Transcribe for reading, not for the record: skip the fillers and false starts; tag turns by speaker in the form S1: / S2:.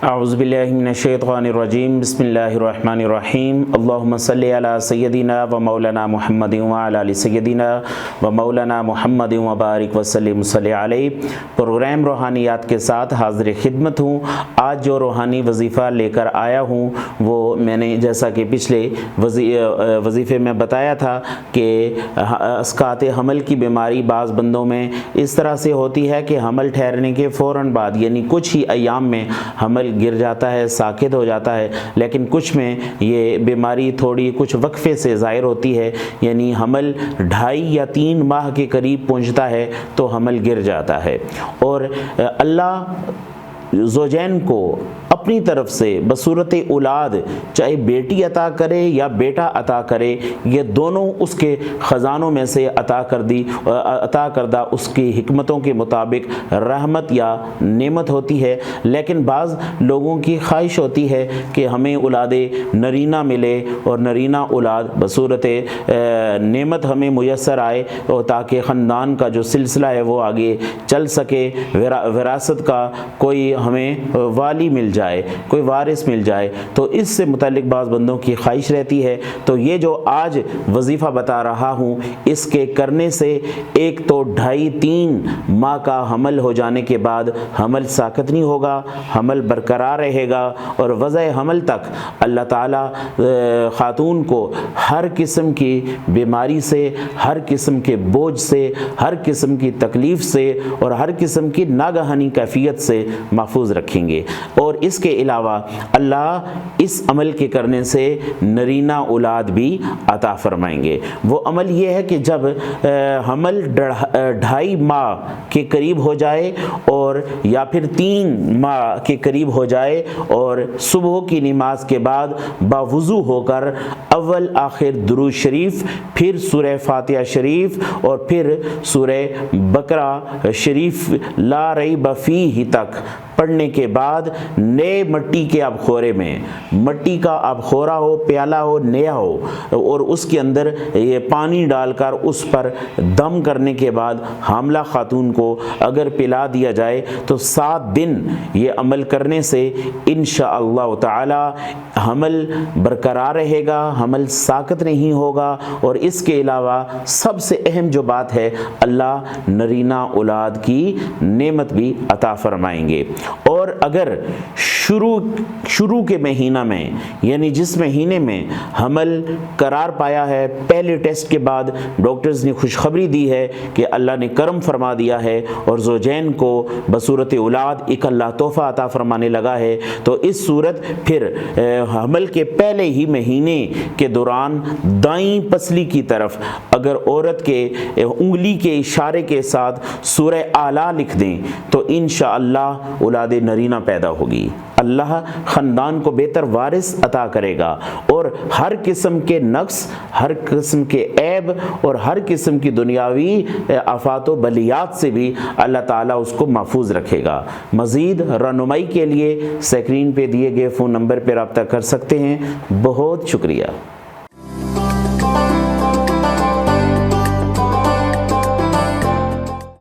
S1: اعوذ باللہ من الشیطان الرجیم بسم اللہ الرحمن الرحیم اللہم صلی علی سیدنا و مولانا محمد وعلی آل سیدنا و مولانا محمد وبارک وسلم صلی علیہ۔ پروگرام روحانیات کے ساتھ حاضر خدمت ہوں۔ آج جو روحانی وظیفہ لے کر آیا ہوں وہ میں نے جیسا کہ پچھلے وظیفے میں بتایا تھا کہ اسقاط حمل کی بیماری بعض بندوں میں اس طرح سے ہوتی ہے کہ حمل ٹھہرنے کے فوراً بعد یعنی کچھ ہی ایام میں حمل گر جاتا ہے، ساکت ہو جاتا ہے، لیکن کچھ میں یہ بیماری تھوڑی کچھ وقفے سے ظاہر ہوتی ہے، یعنی حمل 2.5 یا 3 ماہ کے قریب پہنچتا ہے تو حمل گر جاتا ہے۔ اور اللہ زوجین کو اپنی طرف سے بصورت اولاد چاہے بیٹی عطا کرے یا بیٹا عطا کرے، یہ دونوں اس کے خزانوں میں سے عطا کردہ اس کی حکمتوں کے مطابق رحمت یا نعمت ہوتی ہے۔ لیکن بعض لوگوں کی خواہش ہوتی ہے کہ ہمیں اولاد نرینہ ملے اور نرینہ اولاد بصورت نعمت ہمیں میسر آئے اور تاکہ خاندان کا جو سلسلہ ہے وہ آگے چل سکے، وراثت کا کوئی ہمیں والی مل جائے، کوئی وارث مل جائے۔ تو اس سے متعلق بعض بندوں کی خواہش رہتی ہے۔ تو یہ جو آج وظیفہ بتا رہا ہوں اس کے کرنے سے ایک تو 2.5-3 ماہ کا حمل ہو جانے کے بعد حمل ساکت نہیں ہوگا، حمل برقرار رہے گا، اور وضع حمل تک اللہ تعالیٰ خاتون کو ہر قسم کی بیماری سے، ہر قسم کے بوجھ سے، ہر قسم کی تکلیف سے اور ہر قسم کی ناگہانی کیفیت سے محفوظ رکھیں گے۔ اور اس کے علاوہ اللہ اس عمل کے کرنے سے نرینہ اولاد بھی عطا فرمائیں گے۔ وہ عمل یہ ہے کہ جب حمل 2.5 ماہ کے قریب ہو جائے اور یا پھر 3 ماہ کے قریب ہو جائے اور صبح کی نماز کے بعد باوضو ہو کر اول آخر درود شریف، پھر سورہ فاتحہ شریف اور پھر سورہ بقرہ شریف لا ریب فیہ تک پڑھنے کے بعد نئے مٹی کے ابخورے میں، مٹی کا ابخورا ہو، پیالہ ہو، نیا ہو، اور اس کے اندر یہ پانی ڈال کر اس پر دم کرنے کے بعد حاملہ خاتون کو اگر پلا دیا جائے تو 7 دن یہ عمل کرنے سے انشاءاللہ تعالی حمل برقرار رہے گا، حمل ساکت نہیں ہوگا۔ اور اس کے علاوہ سب سے اہم جو بات ہے، اللہ نرینہ اولاد کی نعمت بھی عطا فرمائیں گے۔ اور اگر شروع کے مہینہ میں یعنی جس مہینے میں حمل قرار پایا ہے، پہلے ٹیسٹ کے بعد ڈاکٹرز نے خوشخبری دی ہے کہ اللہ نے کرم فرما دیا ہے اور زوجین کو بصورت اولاد ایک اللہ تحفہ عطا فرمانے لگا ہے، تو اس صورت پھر حمل کے پہلے ہی مہینے کے دوران دائیں پسلی کی طرف اگر عورت کے انگلی کے اشارے کے ساتھ سورہ اعلیٰ لکھ دیں تو انشاءاللہ اولاد نرینہ پیدا ہوگی۔ اللہ خاندان کو بہتر وارث عطا کرے گا اور ہر قسم کے نقص، ہر قسم کے عیب اور ہر قسم کی دنیاوی آفات و بلیات سے بھی اللہ تعالیٰ اس کو محفوظ رکھے گا۔ مزید رہنمائی کے لیے اسکرین پہ دیے گئے فون نمبر پہ رابطہ کر سکتے ہیں۔ بہت شکریہ۔